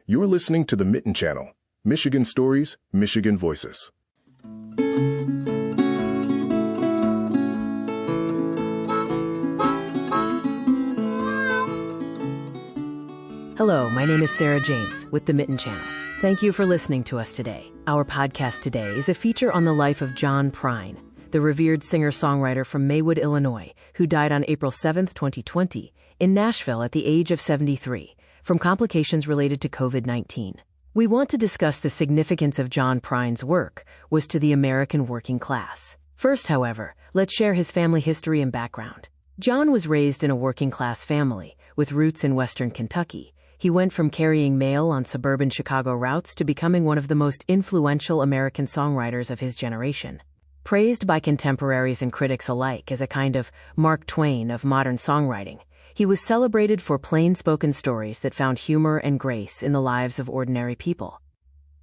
You're listening to the Mitten Channel, Michigan Stories, Michigan Voices. Hello, my name is Sarah James with the Mitten Channel. Thank you for listening to us today. Our podcast today is a feature on the life of John Prine, the revered singer-songwriter from Maywood, Illinois, who died on April 7, 2020, in Nashville at the age of 73, from complications related to COVID-19. We want to discuss the significance of John Prine's work was to the American working class. First, however, let's share his family history and background. John was raised in a working-class family, with roots in western Kentucky. He went from carrying mail on suburban Chicago routes to becoming one of the most influential American songwriters of his generation. Praised by contemporaries and critics alike as a kind of Mark Twain of modern songwriting, he was celebrated for plain-spoken stories that found humor and grace in the lives of ordinary people.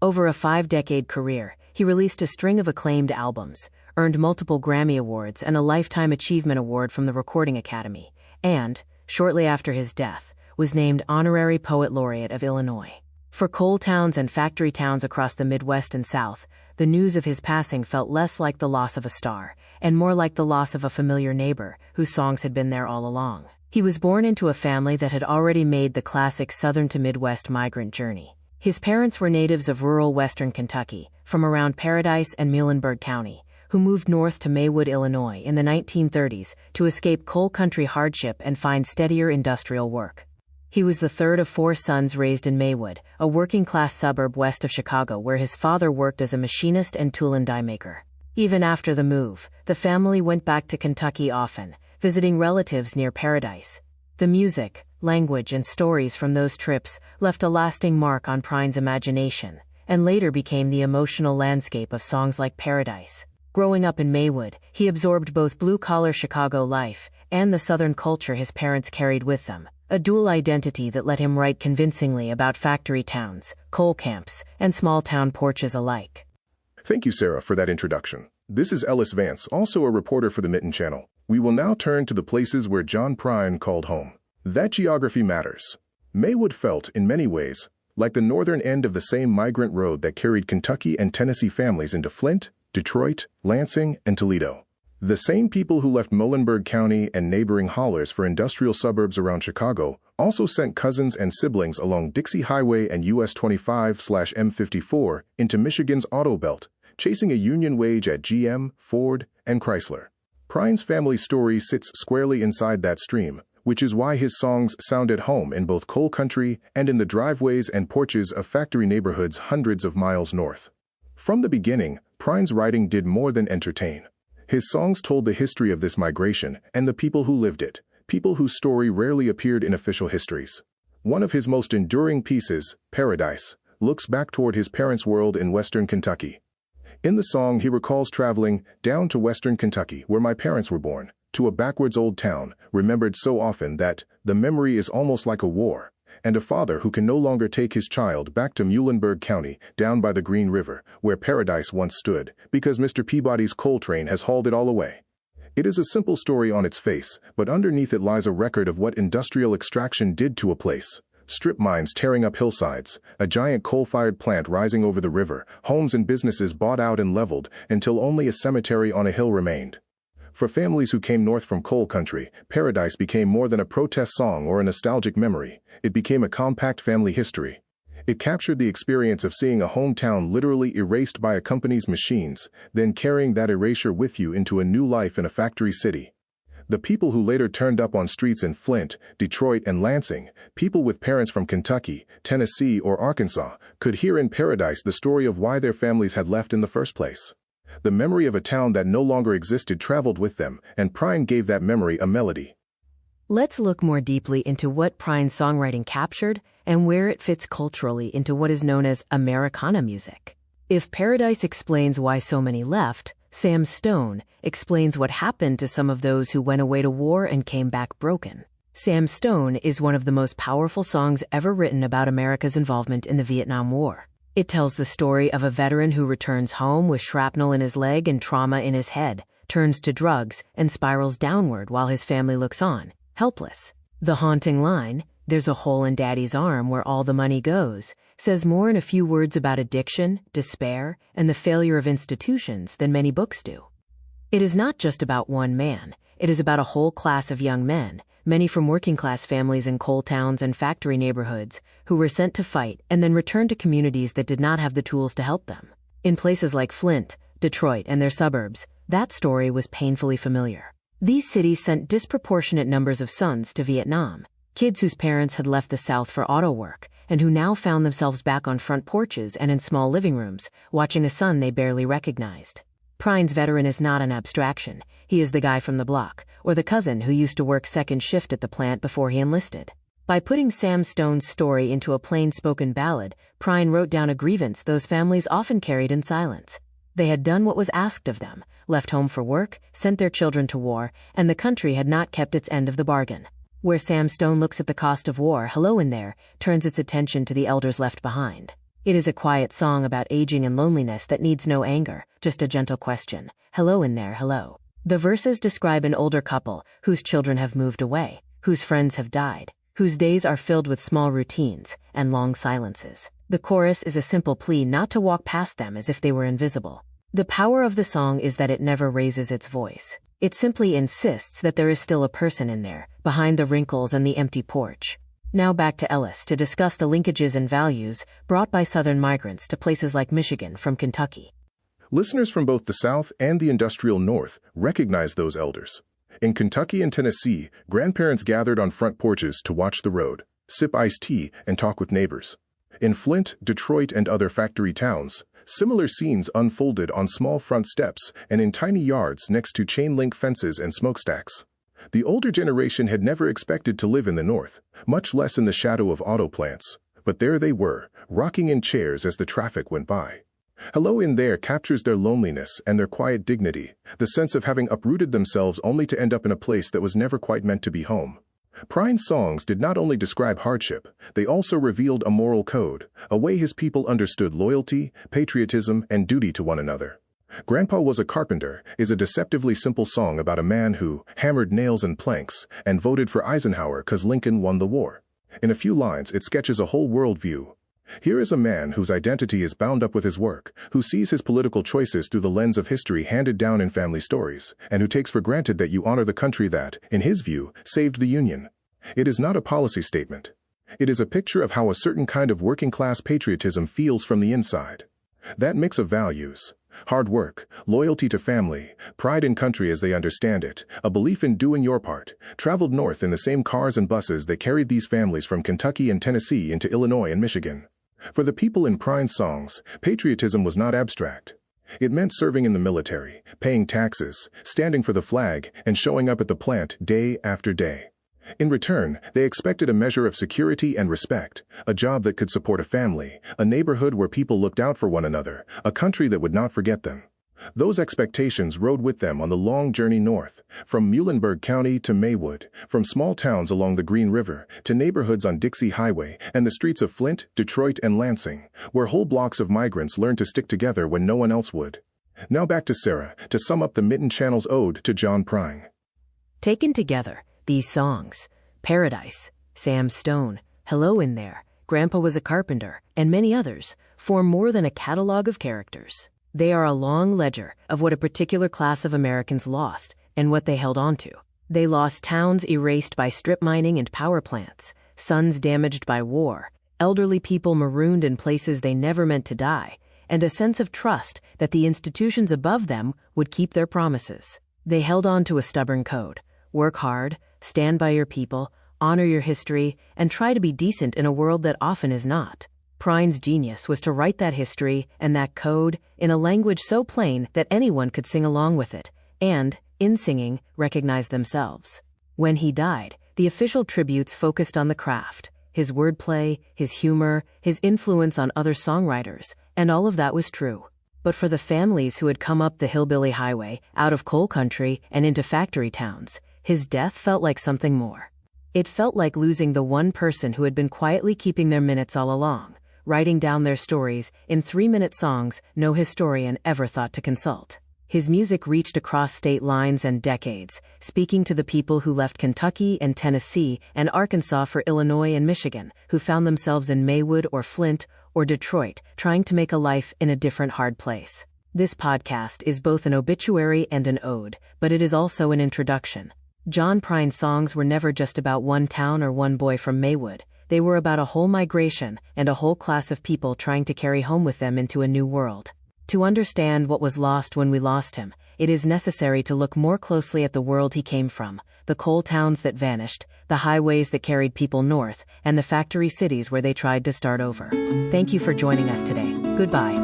Over a 5-decade career, he released a string of acclaimed albums, earned multiple Grammy Awards and a Lifetime Achievement Award from the Recording Academy, and, shortly after his death, was named Honorary Poet Laureate of Illinois. For coal towns and factory towns across the Midwest and South, the news of his passing felt less like the loss of a star, and more like the loss of a familiar neighbor whose songs had been there all along. He was born into a family that had already made the classic Southern to Midwest migrant journey. His parents were natives of rural western Kentucky, from around Paradise and Muhlenberg County, who moved north to Maywood, Illinois in the 1930s to escape coal country hardship and find steadier industrial work. He was the third of 4 sons raised in Maywood, a working-class suburb west of Chicago where his father worked as a machinist and tool and die maker. Even after the move, the family went back to Kentucky often, visiting relatives near Paradise. The music, language, and stories from those trips left a lasting mark on Prine's imagination, and later became the emotional landscape of songs like Paradise. Growing up in Maywood, he absorbed both blue-collar Chicago life and the Southern culture his parents carried with them, a dual identity that let him write convincingly about factory towns, coal camps, and small-town porches alike. Thank you, Sarah, for that introduction. This is Ellis Vance, also a reporter for the Mitten Channel. We will now turn to the places where John Prine called home. That geography matters. Maywood felt, in many ways, like the northern end of the same migrant road that carried Kentucky and Tennessee families into Flint, Detroit, Lansing, and Toledo. The same people who left Muhlenberg County and neighboring hollers for industrial suburbs around Chicago also sent cousins and siblings along Dixie Highway and US 25/M54 into Michigan's Auto Belt, chasing a union wage at GM, Ford, and Chrysler. Prine's family story sits squarely inside that stream, which is why his songs sound at home in both coal country and in the driveways and porches of factory neighborhoods hundreds of miles north. From the beginning, Prine's writing did more than entertain. His songs told the history of this migration and the people who lived it, people whose story rarely appeared in official histories. One of his most enduring pieces, Paradise, looks back toward his parents' world in western Kentucky. In the song, he recalls traveling down to western Kentucky, where my parents were born, to a backwards old town, remembered so often that the memory is almost like a war, and a father who can no longer take his child back to Muhlenberg County, down by the Green River, where Paradise once stood, because Mr. Peabody's coal train has hauled it all away. It is a simple story on its face, but underneath it lies a record of what industrial extraction did to a place. Strip mines tearing up hillsides, a giant coal-fired plant rising over the river, homes and businesses bought out and leveled until only a cemetery on a hill remained. For families who came north from coal country, Paradise became more than a protest song or a nostalgic memory. It became a compact family history. It captured the experience of seeing a hometown literally erased by a company's machines, then carrying that erasure with you into a new life in a factory city. The people who later turned up on streets in Flint, Detroit, and Lansing, people with parents from Kentucky, Tennessee, or Arkansas, could hear in Paradise the story of why their families had left in the first place. The memory of a town that no longer existed traveled with them, and Prine gave that memory a melody. Let's look more deeply into what Prine's songwriting captured and where it fits culturally into what is known as Americana music. If Paradise explains why so many left, Sam Stone explains what happened to some of those who went away to war and came back broken. Sam Stone is one of the most powerful songs ever written about America's involvement in the Vietnam War. It tells the story of a veteran who returns home with shrapnel in his leg and trauma in his head, turns to drugs, and spirals downward while his family looks on, helpless. The haunting line, "There's a hole in Daddy's arm where all the money goes," says more in a few words about addiction, despair, and the failure of institutions than many books do. It is not just about one man. It is about a whole class of young men, many from working-class families in coal towns and factory neighborhoods, who were sent to fight and then returned to communities that did not have the tools to help them. In places like Flint, Detroit, and their suburbs, that story was painfully familiar. These cities sent disproportionate numbers of sons to Vietnam, kids whose parents had left the South for auto work, and who now found themselves back on front porches and in small living rooms, watching a son they barely recognized. Prine's veteran is not an abstraction. He is the guy from the block, or the cousin who used to work second shift at the plant before he enlisted. By putting Sam Stone's story into a plain-spoken ballad, Prine wrote down a grievance those families often carried in silence. They had done what was asked of them, left home for work, sent their children to war, and the country had not kept its end of the bargain. Where Sam Stone looks at the cost of war, Hello in There turns its attention to the elders left behind. It is a quiet song about aging and loneliness that needs no anger, just a gentle question. Hello in there, hello. The verses describe an older couple whose children have moved away, whose friends have died, whose days are filled with small routines and long silences. The chorus is a simple plea not to walk past them as if they were invisible. The power of the song is that it never raises its voice. It simply insists that there is still a person in there, behind the wrinkles and the empty porch. Now back to Ellis to discuss the linkages and values brought by Southern migrants to places like Michigan from Kentucky. Listeners from both the South and the industrial North recognize those elders. In Kentucky and Tennessee, grandparents gathered on front porches to watch the road, sip iced tea, and talk with neighbors. In Flint, Detroit, and other factory towns, similar scenes unfolded on small front steps and in tiny yards next to chain-link fences and smokestacks. The older generation had never expected to live in the North, much less in the shadow of auto plants. But there they were, rocking in chairs as the traffic went by. Hello in There captures their loneliness and their quiet dignity, the sense of having uprooted themselves only to end up in a place that was never quite meant to be home. Prine's songs did not only describe hardship, they also revealed a moral code, a way his people understood loyalty, patriotism, and duty to one another. Grandpa Was a Carpenter is a deceptively simple song about a man who hammered nails and planks and voted for Eisenhower 'cause Lincoln won the war. In a few lines, it sketches a whole worldview. Here is a man whose identity is bound up with his work, who sees his political choices through the lens of history handed down in family stories, and who takes for granted that you honor the country that, in his view, saved the Union. It is not a policy statement. It is a picture of how a certain kind of working-class patriotism feels from the inside. That mix of values, hard work, loyalty to family, pride in country as they understand it, a belief in doing your part, traveled north in the same cars and buses that carried these families from Kentucky and Tennessee into Illinois and Michigan. For the people in Prine's songs, patriotism was not abstract. It meant serving in the military, paying taxes, standing for the flag, and showing up at the plant day after day. In return, they expected a measure of security and respect, a job that could support a family, a neighborhood where people looked out for one another, a country that would not forget them. Those expectations rode with them on the long journey north, from Muhlenberg County to Maywood, from small towns along the Green River to neighborhoods on Dixie Highway and the streets of Flint, Detroit, and Lansing, where whole blocks of migrants learned to stick together when no one else would. Now back to Sarah to sum up the Mitten Channel's ode to John Prine. Taken together, these songs, Paradise, Sam Stone, Hello in There, Grandpa Was a Carpenter, and many others, form more than a catalog of characters. They are a long ledger of what a particular class of Americans lost and what they held on to. They lost towns erased by strip mining and power plants, sons damaged by war, elderly people marooned in places they never meant to die, and a sense of trust that the institutions above them would keep their promises. They held on to a stubborn code: work hard, stand by your people, honor your history, and try to be decent in a world that often is not. Prine's genius was to write that history and that code in a language so plain that anyone could sing along with it, and, in singing, recognize themselves. When he died, the official tributes focused on the craft, his wordplay, his humor, his influence on other songwriters, and all of that was true. But for the families who had come up the hillbilly highway, out of coal country and into factory towns, his death felt like something more. It felt like losing the one person who had been quietly keeping their minutes all along, writing down their stories in 3-minute songs no historian ever thought to consult. His music reached across state lines and decades, speaking to the people who left Kentucky and Tennessee and Arkansas for Illinois and Michigan, who found themselves in Maywood or Flint or Detroit, trying to make a life in a different hard place. This podcast is both an obituary and an ode, but it is also an introduction. John Prine's songs were never just about one town or one boy from Maywood. They were about a whole migration and a whole class of people trying to carry home with them into a new world. To understand what was lost when we lost him, it is necessary to look more closely at the world he came from, the coal towns that vanished, the highways that carried people north, and the factory cities where they tried to start over. Thank you for joining us today. Goodbye.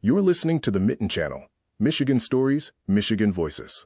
You're listening to the Mitten Channel, Michigan Stories, Michigan Voices.